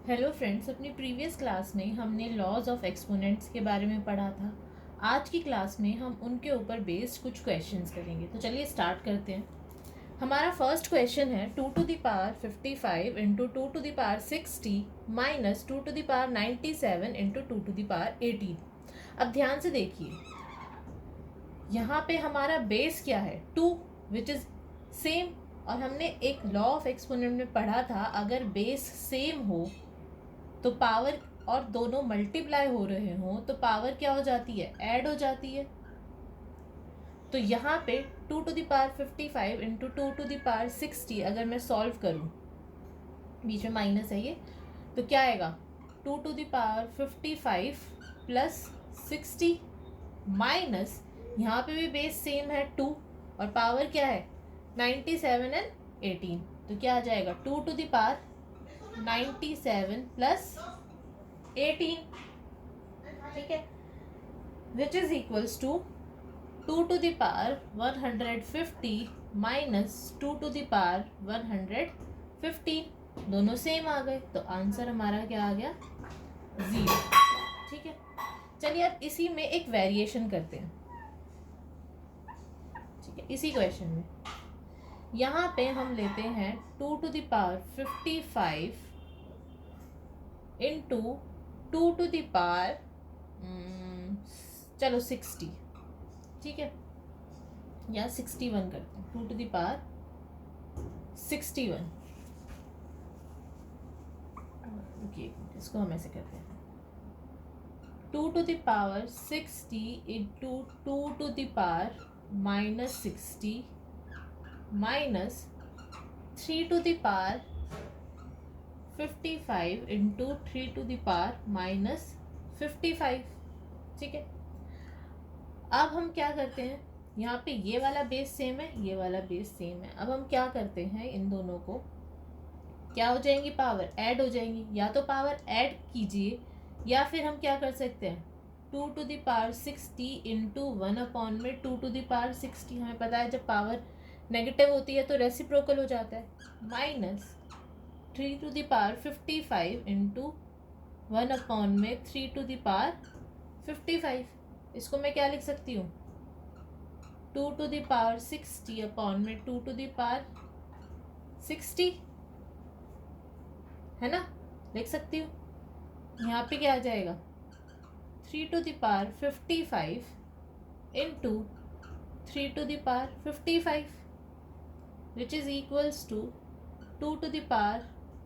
Hello friends, अपनी previous class में हमने लॉज ऑफ एक्सपोनेंट्स के बारे में पढ़ा था। आज की क्लास में हम उनके ऊपर बेस्ड कुछ क्वेश्चंस करेंगे। तो चलिए स्टार्ट करते हैं। हमारा फर्स्ट क्वेश्चन है 2 to the power 55 into 2 to the power 60 minus 2 to the power 97 into 2 to the power 18। अब ध्यान से देखिए, यहाँ पे हमारा बेस क्या है 2, विच इज सेम। और हमने एक लॉ ऑफ एक्सपोनेंट में पढ़ा था, अगर बेस सेम हो तो पावर और दोनों मल्टीप्लाई हो रहे हों तो पावर क्या हो जाती है, ऐड हो जाती है। तो यहाँ पे 2 to the power 55 into 2 to the power 60 अगर मैं सॉल्व करूँ, बीच में माइनस है ये, तो क्या आएगा 2 to the power 55 plus 60 minus, यहाँ पे भी बेस सेम है 2 और पावर क्या है 97 एंड 18। तो क्या आ जाएगा 2 टू द पावर 97 प्लस 18, ठीक है, which is equals to 2 to the power 150 minus 2 to the power 115। दोनों सेम आ गए तो आंसर हमारा क्या आ गया 0। ठीक है, चलिए अब इसी में एक वेरिएशन करते हैं। ठीक है, इसी क्वेश्चन में यहाँ पे हम लेते हैं 2 to the power 55 into 2 to the power चलो 60, ठीक है, या 61 करते हैं, 2 टू द पावर 61। इसको हम ऐसे करते हैं 2 to the power 60 into 2 to the power minus 60 minus 3 to the power 55 into 3 to the power minus 55। ठीक है, अब हम क्या करते हैं, यहाँ पे ये वाला बेस सेम है, ये वाला बेस सेम है। अब हम क्या करते हैं, इन दोनों को क्या हो जाएंगी, पावर ऐड हो जाएंगी। या तो पावर ऐड कीजिए या फिर हम क्या कर सकते हैं 2 to the power 60 into 1 upon में 2 टू द पावर 60। हमें पता है जब पावर नेगेटिव होती है तो रेसिप्रोकल हो जाता है, minus 3 to the power 55 into 1 upon में 3 टू द पावर 55। इसको मैं क्या लिख सकती हूँ 2 टू द पावर 60 अपॉन में 2 टू द पावर 60, है ना, लिख सकती हूँ। यहाँ पे क्या आ जाएगा 3 to the power 55 into 3 to the power 55 which is equals to 2 to the power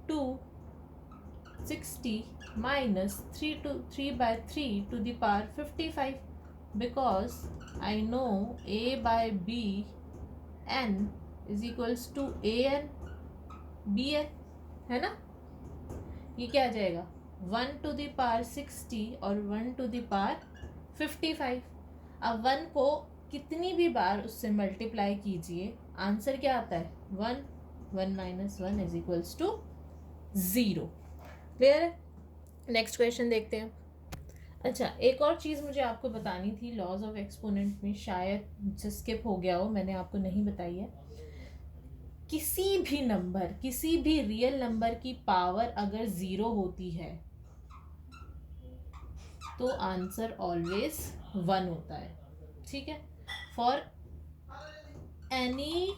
260 minus 3 by 3 to the power 55, because I know a by b n is equals to a n b n, है ना। ये क्या आ जाएगा 1 to the power 60 और 1 to the power 55। अब 1 को कितनी भी बार उससे मल्टीप्लाई कीजिए, आंसर क्या आता है 1, 1 minus 1 is equals to 0। Clear है, नेक्स्ट क्वेश्चन देखते हैं। अच्छा, एक और चीज़ मुझे आपको बतानी थी लॉज ऑफ एक्सपोनेंट में, शायद मुझसे स्किप हो गया हो, मैंने आपको नहीं बताई है। किसी भी नंबर, किसी भी रियल नंबर की पावर अगर 0 होती है तो आंसर ऑलवेज 1 होता है। ठीक है, for any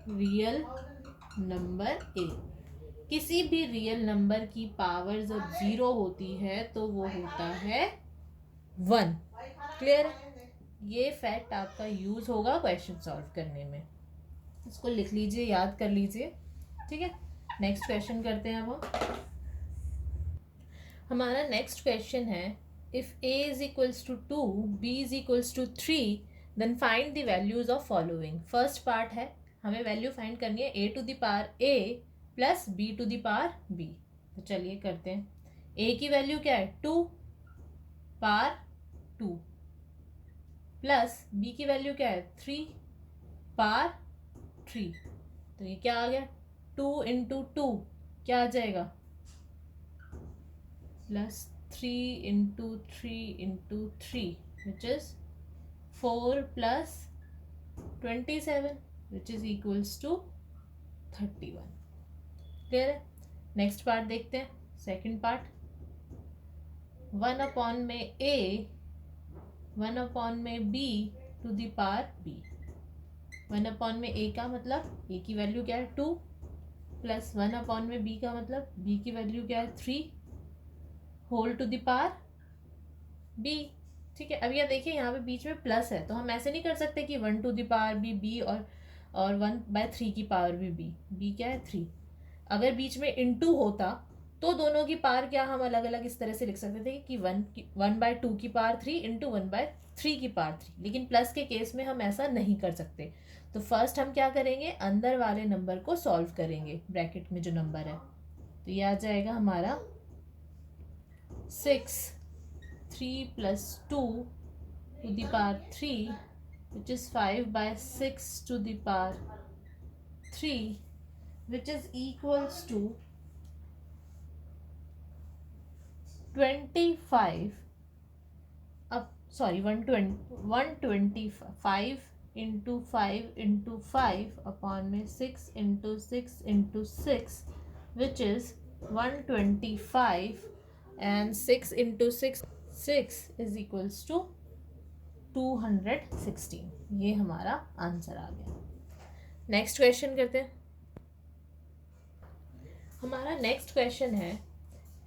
real number A, किसी भी रियल नंबर की पावर जब 0 होती है तो वो होता है 1। क्लियर है, ये फैक्ट आपका यूज होगा क्वेश्चन सॉल्व करने में, इसको लिख लीजिए, याद कर लीजिए। ठीक है, नेक्स्ट क्वेश्चन करते हैं। वो हमारा नेक्स्ट क्वेश्चन है if a is equals to 2 b is equals to 3 then find the values of following. First part है, हमें वैल्यू फाइंड करनी है a to the power a plus b to the power b। तो चलिए करते हैं, a की value क्या है 2 पावर 2 प्लस b की वैल्यू क्या है 3 पावर 3। तो ये क्या आ गया 2 इंटू 2 क्या आ जाएगा plus 3 into 3 into 3 which is 4 plus 27 which is equals to 31। Clear है, नेक्स्ट पार्ट देखते हैं, सेकंड पार्ट। 1 अपॉन में a, 1 अपॉन में b to the power b। 1 upon में a का मतलब a की वैल्यू क्या है 2, प्लस 1 अपॉन में b का मतलब b की वैल्यू क्या है 3 whole to the power b। ठीक है, अब यह देखिए यहाँ पे बीच में प्लस है, तो हम ऐसे नहीं कर सकते कि 1 टू द पावर b और 1/3 की पावर भी b क्या है 3। अगर बीच में इनटू होता तो दोनों की पावर क्या हम अलग अलग इस तरह से लिख सकते थे कि 1/2 की पावर 3 इंटू 1/3 की पावर 3, लेकिन प्लस के केस में हम ऐसा नहीं कर सकते। तो फर्स्ट हम क्या करेंगे, अंदर वाले नंबर को सॉल्व करेंगे, ब्रैकेट में जो नंबर है। तो ये आ जाएगा हमारा 6 3 + 2 to the power 3 which is 5/6 to the power 3 which is equals to 25 125 into 5 into 5 upon में 6 into 6 into 6 which is 125 and 6 into 6 is equals to 216। ये हमारा आंसर आ गया। नेक्स्ट क्वेश्चन करते हैं। हमारा नेक्स्ट क्वेश्चन है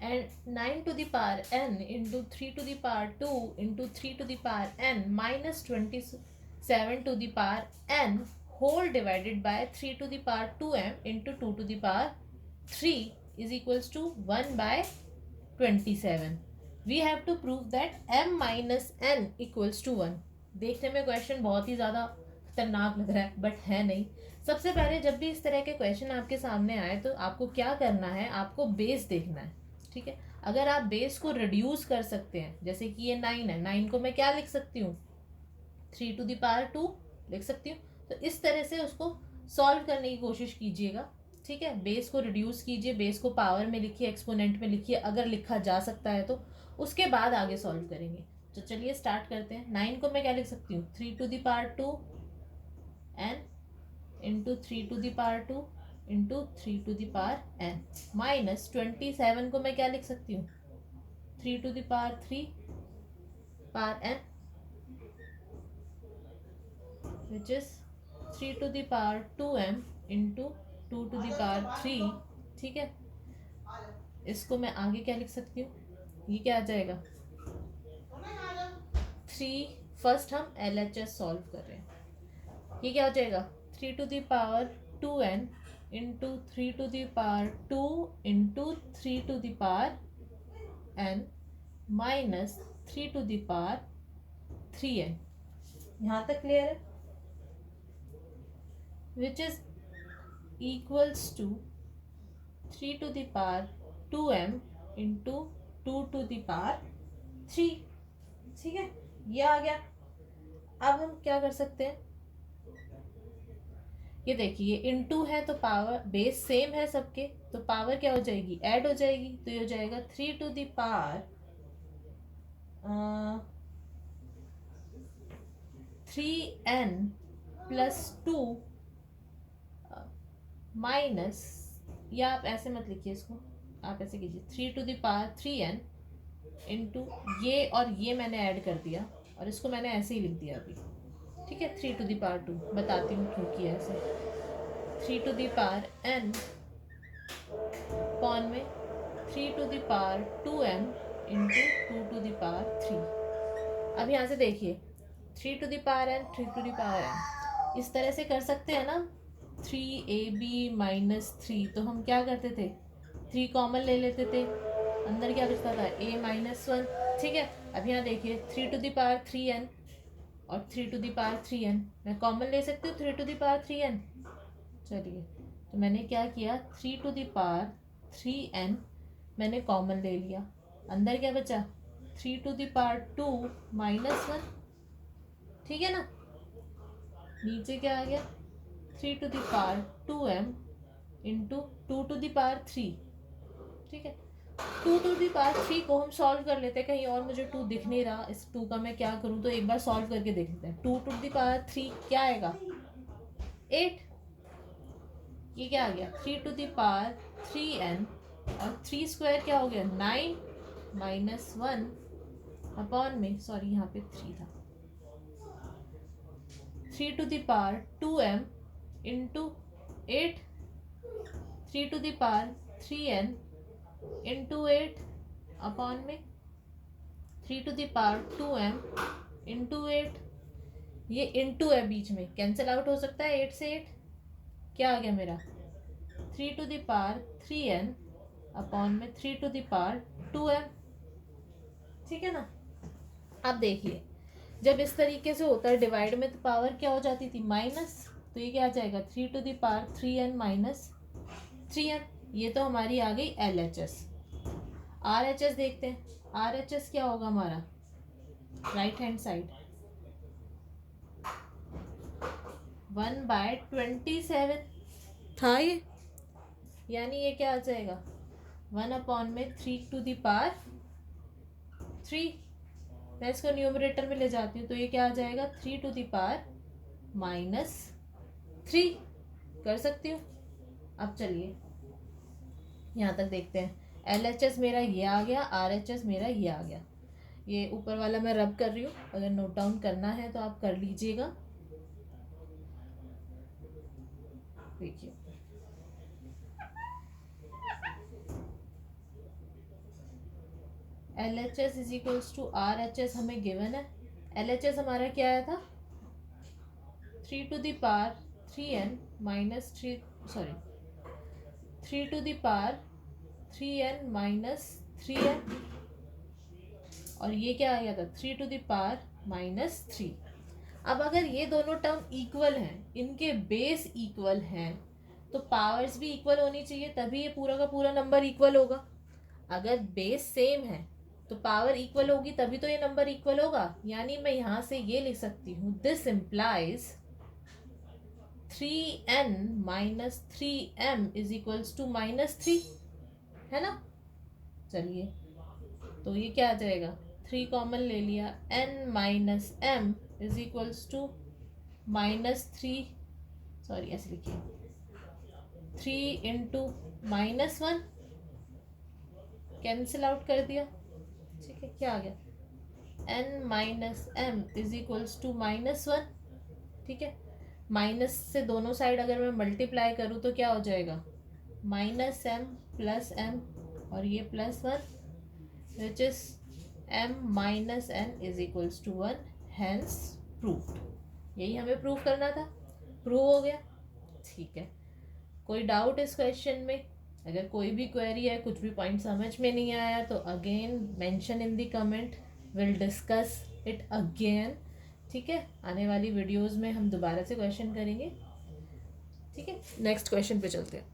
and 9 to the power n into 3 to the power 2 into 3 to the power n minus 27 to the power n whole divided by 3 to the power 2m into 2 to the power 3 is equals to 1/27। we have to prove that m minus n equals to 1। देखने में question बहुत ही ज़्यादा खतरनाक लग रहा है, but है नहीं। सबसे पहले जब भी इस तरह के क्वेश्चन आपके सामने आए तो आपको क्या करना है, आपको बेस देखना है। ठीक है, अगर आप बेस को रिड्यूस कर सकते हैं, जैसे कि ये 9 है, 9 को मैं क्या लिख सकती हूँ 3 to the power 2 लिख सकती हूँ। तो इस तरह से उसको सॉल्व करने की कोशिश कीजिएगा। ठीक है, बेस को रिड्यूस कीजिए, बेस को पावर में लिखिए, एक्सपोनेंट में लिखिए, अगर लिखा जा सकता है तो उसके बाद आगे सॉल्व करेंगे। तो चलिए स्टार्ट करते हैं। 9 को मैं क्या लिख सकती हूँ 3 to the power 2 n into 3 to the power 2 into 3 to the power n minus 27 को मैं क्या लिख सकती हूँ 3 to the power 3 power n which is 3 to the power 2m into 2 to the power 3। ठीक है, इसको मैं आगे क्या लिख सकती हूँ, ये क्या आ जाएगा 3। फर्स्ट हम LHS सॉल्व कर रहे हैं, ये क्या हो जाएगा 3 to the power 2n into 3 to the power 2 into 3 to the power n minus 3 to the power 3n। यहाँ तक क्लियर है, which is equals to 3 to the power 2m into 2 to the power 3। ठीक है, ये आ गया। अब हम क्या कर सकते हैं, ये देखिए इनटू है तो पावर बेस सेम है सबके, तो पावर क्या हो जाएगी ऐड हो जाएगी। तो ये हो जाएगा 3 to the power 3n + 2 minus, या आप ऐसे मत लिखिए इसको, आप ऐसे कीजिए 3 to the power 3n into ये और ये मैंने ऐड कर दिया और इसको मैंने ऐसे ही लिख दिया अभी। ठीक है, 3 to the power 2, बताती हूँ क्यों किया ऐसे। 3 to the power n upon में 3 to the power 2m into 2 to the power 3। अब यहाँ से देखिए 3 to the power n 3 to the power n इस तरह से कर सकते हैं ना, 3ab - 3। तो हम क्या करते थे 3 कॉमन ले लेते थे, अंदर क्या बचता था a - 1। ठीक है, अब यहाँ देखिए 3 to the power 3n और 3 to the power 3n मैं कॉमन ले सकती हूँ 3 to the power 3n। चलिए, तो मैंने क्या किया 3 to the power 3n मैंने कॉमन ले लिया, अंदर क्या बचा 3 to the power 2 - 1। ठीक है ना, नीचे क्या आ गया 3 to the power 2m into 2 to the power 3। ठीक है, 2 to the power 3 को हम सॉल्व कर लेते हैं, कहीं और मुझे 2 दिख नहीं रहा, इस 2 का मैं क्या करूँ, तो एक बार सॉल्व करके देख लेते हैं। 2 to the power 3 क्या आएगा 8। ये क्या आ गया 3 to the power 3n और 3 स्क्वायर क्या हो गया 9 माइनस 1 अपॉन में, सॉरी यहाँ पे 3 था, 3 to the power 2m into 8, 3 to the power 3n into 8 upon में 3 to the power 2m into 8। ये इंटू है बीच में, कैंसिल आउट हो सकता है 8 से 8, क्या आ गया मेरा 3 to the power 3n upon में 3 टू द पावर 2m। ठीक है ना। अब देखिए जब इस तरीके से होता है डिवाइड में तो पावर क्या हो जाती थी माइनस, तो ये क्या आ जाएगा 3 to the power 3n minus 3n। ये तो हमारी आ गई LHS। RHS देखते हैं, RHS क्या होगा हमारा राइट हैंड साइड 1/27 था ये, यानी ये क्या आ जाएगा 1 अपॉन में 3 टू द पावर 3। मैं इसको न्यूमरेटर में ले जाती हूँ तो ये क्या आ जाएगा 3 टू द पावर माइनस 3 कर सकती हूँ। अब चलिए यहाँ तक देखते हैं, LHS मेरा ये आ गया, RHS मेरा ये आ गया। ये ऊपर वाला मैं रब कर रही हूँ, अगर नोट डाउन करना है तो आप कर लीजिएगा। देखिए LHS is equals to RHS हमें गिवन है। LHS हमारा क्या आया था 3 to the power 3n minus 3, sorry 3 to the power 3n minus 3n, और ये क्या आ गया था 3 टू द पावर माइनस 3। अब अगर ये दोनों टर्म इक्वल हैं, इनके बेस इक्वल हैं, तो पावर्स भी इक्वल होनी चाहिए, तभी ये पूरा का पूरा नंबर इक्वल होगा। अगर बेस सेम है तो पावर इक्वल होगी, तभी तो ये नंबर इक्वल होगा। यानी मैं यहाँ से ये लिख सकती हूँ this implies 3n minus 3m is equals to minus 3, है ना। चलिए तो ये क्या आ जाएगा 3 कॉमन ले लिया, n minus m is equals to minus 3, sorry ऐसे लिखिए 3 इंटू माइनस 1, कैंसिल आउट कर दिया। ठीक है, क्या आ गया n minus m is equals to minus 1। ठीक है, माइनस से दोनों साइड अगर मैं मल्टीप्लाई करूँ तो क्या हो जाएगा माइनस m प्लस m, और ये plus 1 which is m minus n is equals to 1, hence proved. यही हमें प्रूव करना था, प्रूव हो गया। ठीक है, कोई डाउट इस क्वेश्चन में? अगर कोई भी क्वेरी है, कुछ भी पॉइंट समझ में नहीं आया तो again mention in the comment, will discuss it again. ठीक है, आने वाली वीडियोस में हम दोबारा से क्वेश्चन करेंगे। ठीक है, नेक्स्ट क्वेश्चन पे चलते हैं।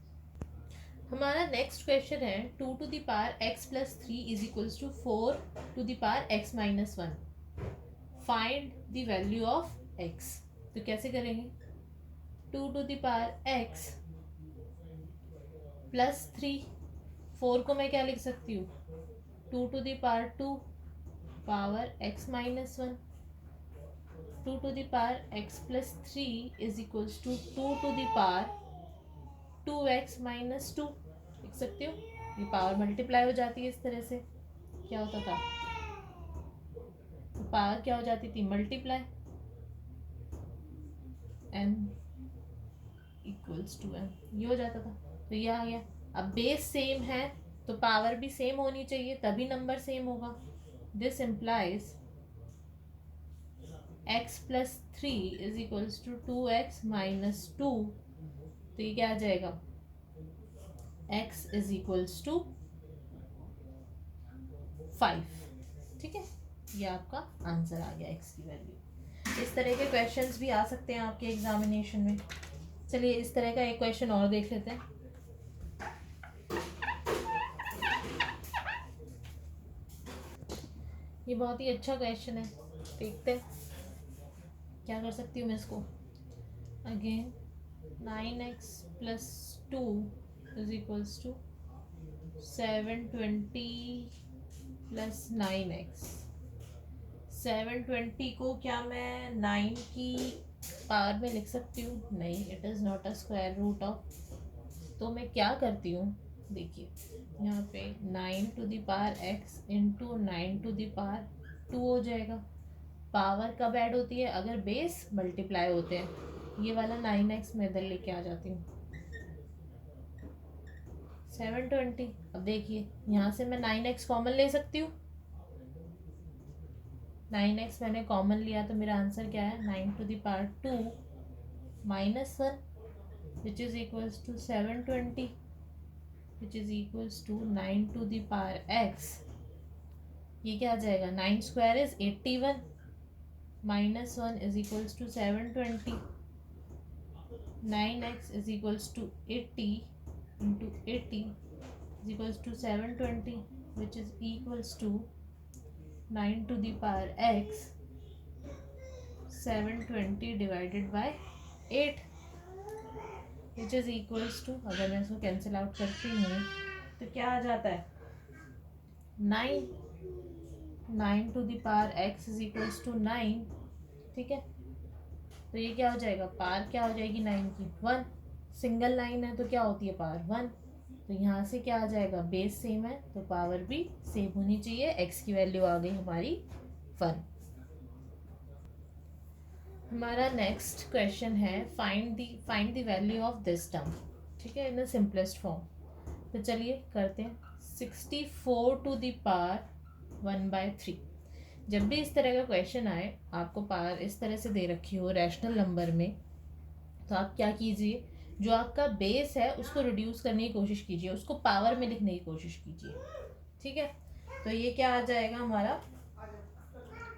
हमारा नेक्स्ट क्वेश्चन है 2 to the power x plus 3 is equals to 4 to the power x minus 1, find the value of x। तो कैसे करेंगे 2 to the power x plus 3, 4 को मैं क्या लिख सकती हूँ 2 to the power 2 power x minus 1, 2 to the power x plus 3 is equals to 2 to the power 2x minus 2 लिख सकती हो। ये पावर मल्टीप्लाई हो जाती है, इस तरह से क्या होता था तो पावर क्या हो जाती थी multiply, n equals to m, ये हो जाता था। तो ये आ गया। अब बेस सेम है तो पावर भी सेम होनी चाहिए, तभी नंबर सेम होगा। This implies x plus 3 is equals to 2x minus 2, तो ये क्या आ जाएगा x इज इक्वल्स टू 5। ठीक है, ये आपका आंसर आ गया x की वैल्यू। इस तरह के क्वेश्चंस भी आ सकते हैं आपके एग्जामिनेशन में। चलिए इस तरह का एक क्वेश्चन और देख लेते हैं। ये बहुत ही अच्छा क्वेश्चन है, देखते हैं क्या कर सकती हूँ मैं इसको। Again 9x plus 2 is equals to 720 plus 9x। 720 को क्या मैं 9 की पावर में लिख सकती हूँ? नहीं, it is not a square root of. तो मैं क्या करती हूँ देखिए यहाँ पे 9 to the power x into 9 to the power 2 हो जाएगा। पावर कब ऐड होती है? अगर बेस मल्टीप्लाई होते हैं। ये वाला 9x मैं इधर लेके आ जाती हूँ, 720। अब देखिए यहाँ से मैं 9x कॉमन ले सकती हूँ। 9x मैंने कॉमन लिया तो मेरा आंसर क्या है? 9 to the power 2 minus 1 which is equals to 720 which is equals to 9 to the power x। ये क्या आ जाएगा? 9 square is 81 minus 1 is equals to 720। 9x is equals to 80 into 80 is equals to 720 which is equals to 9 to the power x 720 divided by 8 which is equals to, अगर मैं इसको cancel out करती हूँ तो क्या आ जाता है? 9 to the power x is equals to 9। ठीक है, तो ये क्या हो जाएगा? पावर क्या हो जाएगी 9 की? 1। सिंगल लाइन है तो क्या होती है? पावर 1। तो यहाँ से क्या आ जाएगा? बेस सेम है तो पावर भी सेम होनी चाहिए। x की वैल्यू आ गई हमारी 1। हमारा नेक्स्ट क्वेश्चन है find the value of this term. ठीक है, इन द सिंपलेस्ट फॉर्म। तो चलिए करते हैं। 64 टू द पावर 1/3। जब भी इस तरह का क्वेश्चन आए, आपको पावर इस तरह से दे रखी हो रैशनल नंबर में, तो आप क्या कीजिए, जो आपका बेस है उसको रिड्यूस करने की कोशिश कीजिए, उसको पावर में लिखने की कोशिश कीजिए। ठीक है, तो ये क्या आ जाएगा हमारा?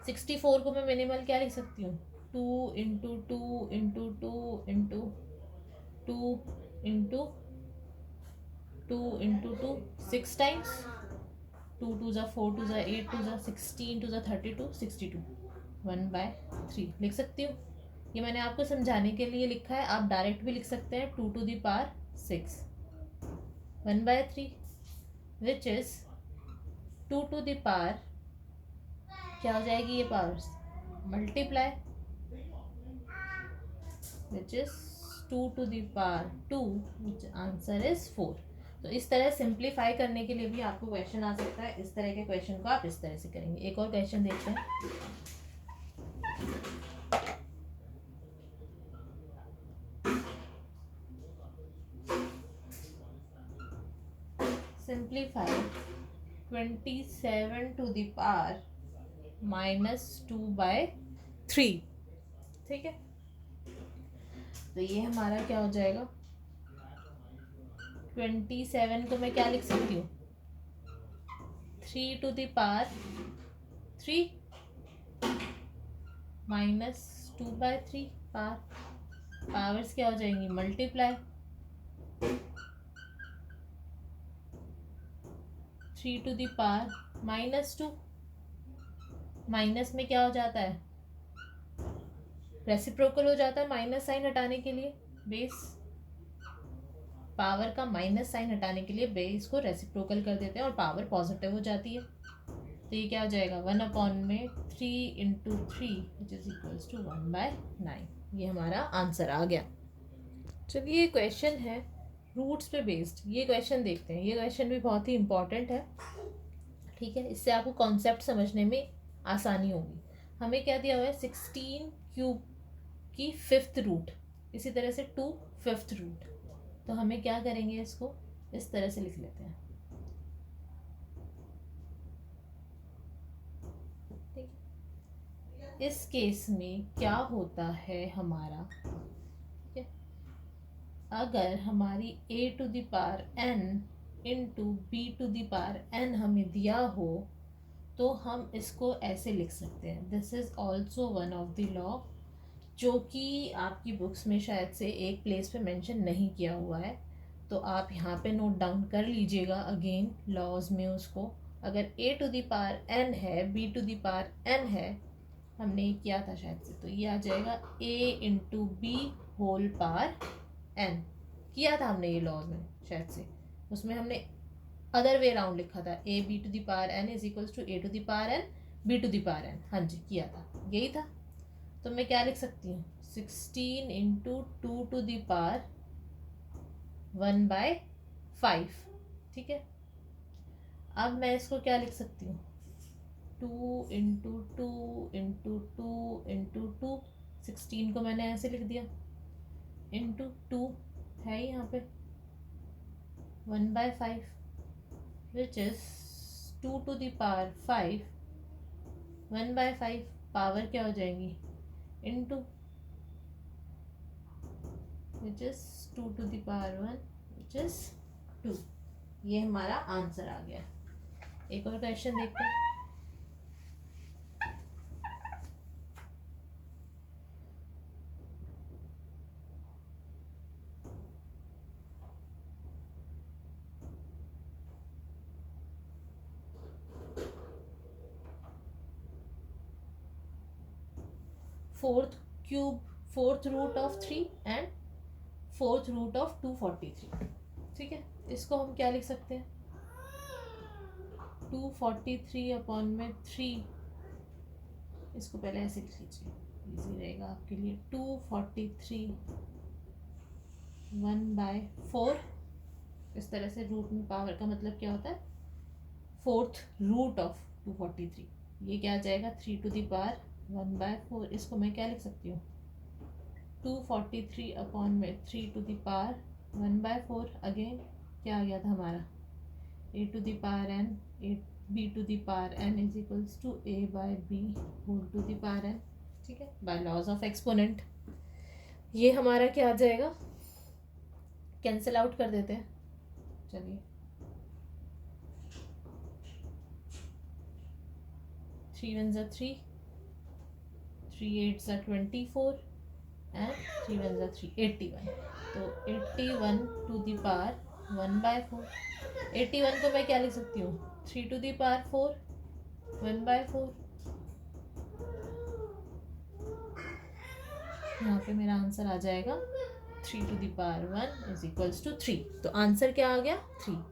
64 को मैं मिनिमल क्या लिख सकती हूँ? 2 into 2 into 2 into 2 into 2 into 2 6 times. 2 2 ज़ा 4 2 ज़ा 8 2 ज़ा 16 2 ज़ा 32 62 1/3 लिख सकती हूँ। ये मैंने आपको समझाने के लिए लिखा है, आप डायरेक्ट भी लिख सकते हैं। 2 to the power 6 1/3 which is 2 to the power, क्या हो जाएगी ये powers? Multiply, which is 2 to the power 2 which answer is 4। तो इस तरह सिंप्लीफाई करने के लिए भी आपको क्वेश्चन आ सकता है। इस तरह के क्वेश्चन को आप इस तरह से करेंगे। एक और क्वेश्चन देखते हैं। Simplify 27 to the power -2/3। ठीक है, तो ये हमारा क्या हो जाएगा? 27 को मैं क्या लिख सकती हूँ? 3 टू द पावर 3 -2/3। पावर्स क्या हो जाएंगी? Multiply. 3 to the power -2, minus में क्या हो जाता है? रेसिप्रोकल हो जाता है माइनस साइन हटाने के लिए। बेस पावर का माइनस साइन हटाने के लिए बेस को रेसिप्रोकल कर देते हैं और पावर पॉजिटिव हो जाती है। तो ये क्या हो जाएगा? 1/3 into 3 which is equals to 1/9। ये हमारा आंसर आ गया। चलिए, ये क्वेश्चन है रूट्स पे बेस्ड। ये क्वेश्चन देखते हैं। ये क्वेश्चन भी बहुत ही इंपॉर्टेंट है। ठीक है, इससे आपको कॉन्सेप्ट समझने में आसानी होगी। हमें क्या दिया हुआ है? 16 क्यूब की 5th रूट, इसी तरह से 2 5th रूट। तो हमें क्या करेंगे? इसको इस तरह से लिख लेते हैं। ठीक है, इस केस में क्या होता है हमारा? ठीक है, अगर हमारी a to the power n into b to the power n हमें दिया हो, तो हम इसको ऐसे लिख सकते हैं। This is also one of the law, जो कि आपकी बुक्स में शायद से एक प्लेस पे मेंशन नहीं किया हुआ है, तो आप यहाँ पे नोट डाउन कर लीजिएगा अगेन लॉज में उसको। अगर a to the power n है, b to the power n है, हमने ये किया था शायद से, तो ये आ जाएगा a into b whole power n। किया था हमने ये लॉज में शायद से, उसमें हमने अदर वे राउंड लिखा था। a b to the power n is equals to a to the power n b to the power n। हाँ जी, किया था, यही था। तो मैं क्या लिख सकती हूँ? 16 इंटू 2 टू द पावर 1/5 ठीक है, अब मैं इसको क्या लिख सकती हूँ, 2 into two into two into two, 16 को मैंने ऐसे लिख दिया, इंटू टू है यहाँ पे 1/5 which is 2 to the power 5, 1/5 power क्या हो जाएंगी into which is 2 to the power 1 which is 2। ये हमारा आंसर आ गया। एक और क्वेश्चन देखते हैं। Fourth root of 3 and fourth root of 243। ठीक है, इसको हम क्या लिख सकते हैं, 243 अपॉन में 3, इसको पहले ऐसे लिख लीजिए, इजी रहेगा आपके लिए। 243 1/4, इस तरह से रूट में पावर का मतलब क्या होता है, फोर्थ रूट ऑफ 243, ये क्या आ जाएगा 3 टू द पावर 1/4। इसको मैं क्या लिख सकती हूँ, 243 अपॉन में 3 टू द पावर 1/4। अगेन क्या आ गया था हमारा, a to the power n, b to the power n is equals to a by b whole to the power n। ठीक है, बाय लॉज ऑफ एक्सपोनेंट ये हमारा क्या आ जाएगा, कैंसिल आउट कर देते हैं। चलिए 3 1 ज़ा 3, 3 8 ज़ा 24 एंड 3 1 ज़ा 3, 81। तो 81 टू द पावर 1/4, 81 को मैं क्या लिख सकती हूँ, 3 टू द पावर 4 1/4। यहाँ पे मेरा आंसर आ जाएगा 3 to the power 1 is equals to 3। तो आंसर क्या आ गया 3।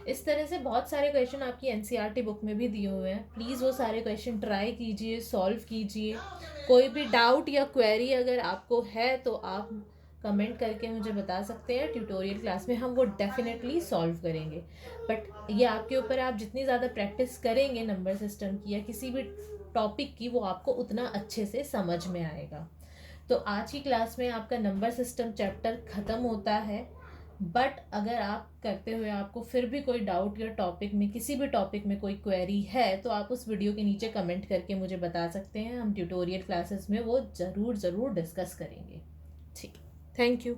इस तरह से बहुत सारे क्वेश्चन आपकी एनसीईआरटी बुक में भी दिए हुए हैं, प्लीज़ वो सारे क्वेश्चन ट्राई कीजिए, सॉल्व कीजिए। कोई भी डाउट या क्वेरी अगर आपको है तो आप कमेंट करके मुझे बता सकते हैं, ट्यूटोरियल क्लास में हम वो डेफिनेटली सॉल्व करेंगे। बट ये आपके ऊपर है, आप जितनी ज़्यादा प्रैक्टिस करेंगे नंबर सिस्टम की या किसी भी टॉपिक की, वो आपको उतना अच्छे से समझ में आएगा। तो आज की क्लास में आपका नंबर सिस्टम चैप्टर ख़त्म होता है। बट अगर आप करते हुए आपको फिर भी कोई डाउट या टॉपिक में, किसी भी टॉपिक में कोई क्वेरी है, तो आप उस वीडियो के नीचे कमेंट करके मुझे बता सकते हैं। हम ट्यूटोरियल क्लासेस में वो ज़रूर डिस्कस करेंगे। ठीक, थैंक यू।